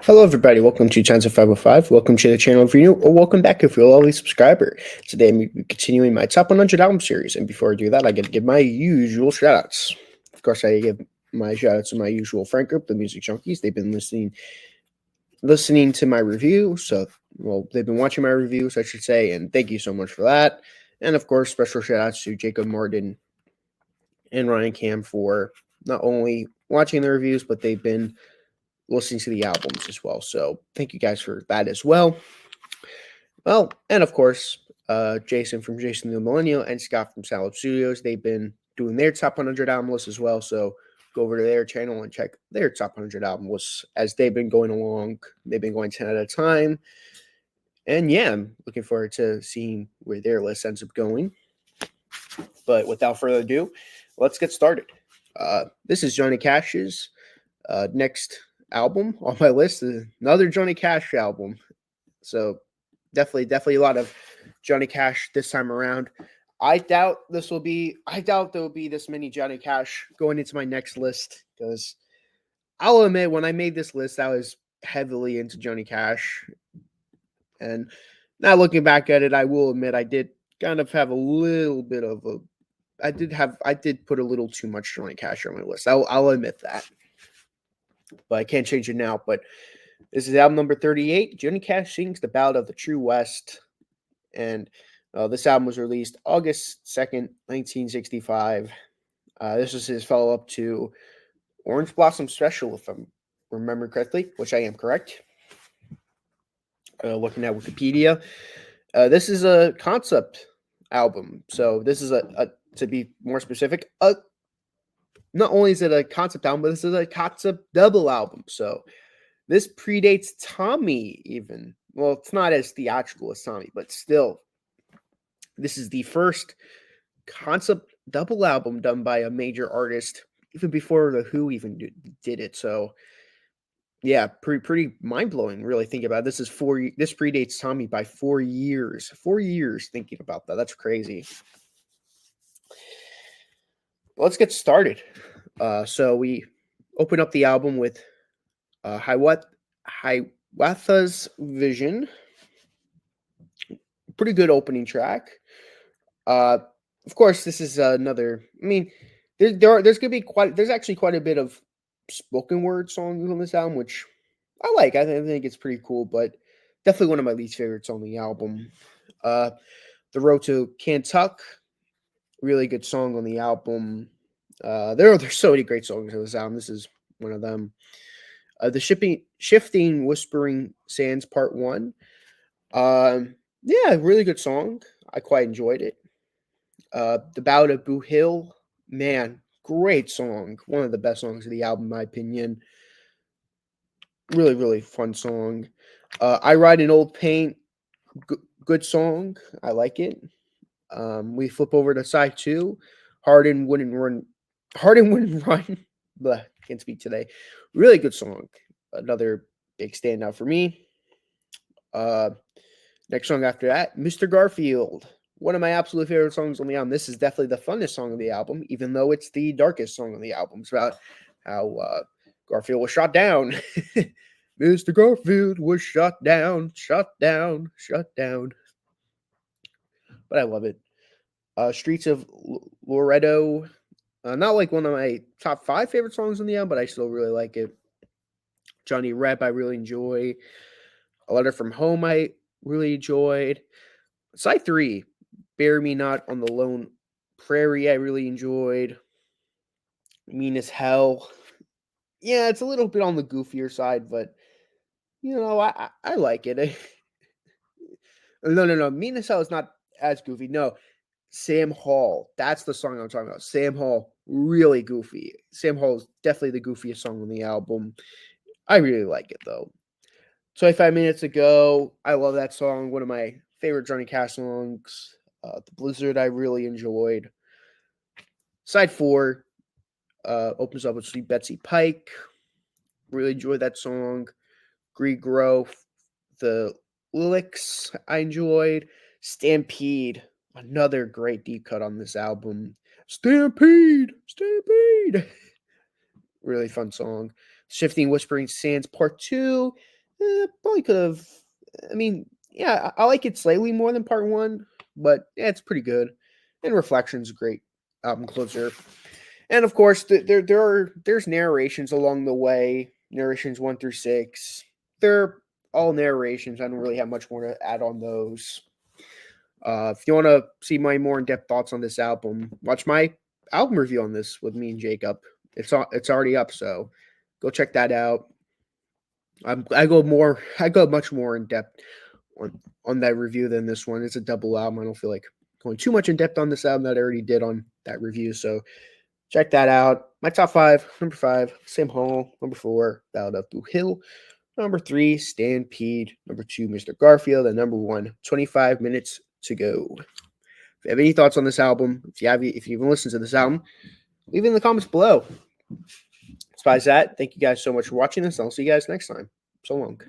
Hello, everybody. Welcome to Chance of 505. Welcome to the channel if you're new, or welcome back if you're a lovely subscriber. Today, I'm continuing my top 100 album series. And before I do that, I get to give my usual shout outs. Of course, I give my shout outs to my usual friend group, the Music Junkies. They've been listening to my review. They've been watching my reviews, I should say. And thank you so much for that. And of course, special shout outs to Jacob Martin and Ryan Cam for not only watching the reviews, but they've been listening to the albums as well. So thank you guys for that as well. Well, and of course, Jason from Jason the Millennial and Scott from Salad Studios. They've been doing their top 100 album lists as well. So go over to their channel and check their top 100 album lists as they've been going along. They've been going 10 at a time. And yeah, I'm looking forward to seeing where their list ends up going. But without further ado, let's get started. This is Johnny Cash's next album on my list, is another Johnny Cash album. So definitely a lot of Johnny Cash this time around. I doubt there will be this many Johnny Cash going into my next list, because I'll admit, when I made this list, I was heavily into Johnny Cash. And now looking back at it, I will admit I did kind of have a little bit of I did put a little too much Johnny Cash on my list. I'll admit that. But I can't change it now. But this is album number 38. Johnny Cash sings The Ballad of the True West. And this album was released August 2nd, 1965. This was his follow-up to Orange Blossom Special, if I remember correctly, which I am correct. Looking at Wikipedia. This is a concept album. So this is to be more specific, not only is it a concept album, but this is a concept double album. So this predates Tommy even. Well, it's not as theatrical as Tommy, but still, this is the first concept double album done by a major artist, even before The Who even did it. So yeah, pretty mind-blowing, really, thinking about it. This predates Tommy by 4 years. 4 years thinking about that. That's crazy. Let's get started. So we open up the album with Hiawatha's Vision. Pretty good opening track. Of course, this is another. I mean, there's actually quite a bit of spoken word songs on this album, which I like. I think it's pretty cool, but definitely one of my least favorites on the album. The Road to Kentucky, really good song on the album. There's so many great songs on this album. This is one of them. The Shifting Whispering Sands Part 1. Yeah, really good song. I quite enjoyed it. The Ballad of Boo Hill, man, great song. One of the best songs of the album, in my opinion. Really fun song. I Ride in Old Paint, good song. I like it. We flip over to side 2. Harden Wouldn't Run. Blah, can't speak today. Really good song. Another big standout for me. Next song after that, Mr. Garfield. One of my absolute favorite songs on the album. This is definitely the funnest song on the album, even though it's the darkest song on the album. It's about how Garfield was shot down. Mr. Garfield was shot down. But I love it. Streets of Loretto. Not like one of my top 5 favorite songs on the album, but I still really like it. Johnny Rep, I really enjoy. A Letter from Home, I really enjoyed. Side 3, Bury Me Not on the Lone Prairie, I really enjoyed. Mean as Hell. Yeah, it's a little bit on the goofier side, but I like it. No. Mean as Hell is not as goofy. No, Sam Hall. That's the song I'm talking about. Sam Hall, really goofy. Sam Hall is definitely the goofiest song on the album. I really like it, though. 25 Minutes Ago, I love that song. One of my favorite Johnny Cash songs. The Blizzard, I really enjoyed. Side 4 opens up with Sweet Betsy Pike. Really enjoyed that song. Greed Growth, the Lyrics, I enjoyed. Stampede, another great deep cut on this album. Stampede. Really fun song. Shifting Whispering Sands Part 2. Probably could have. I mean, yeah, I like it slightly more than part one, but yeah, it's pretty good. And Reflection's a great album closer. And of course, there's narrations along the way. Narrations 1 through 6. They're all narrations. I don't really have much more to add on those. If you want to see my more in-depth thoughts on this album, watch my album review on this with me and Jacob. It's already up, so go check that out. I go much more in depth on that review than this one. It's a double album. I don't feel like going too much in depth on this album that I already did on that review. So check that out. My top five: number 5, Sam Hall; number 4, Ballad of Blue Hill; number 3, Stampede; number 2, Mr. Garfield; and number 1, 25 Minutes to Go. If you have any thoughts on this album, if you even listened to this album, leave it in the comments below. Besides that, thank you guys so much for watching this. I'll see you guys next time. So long.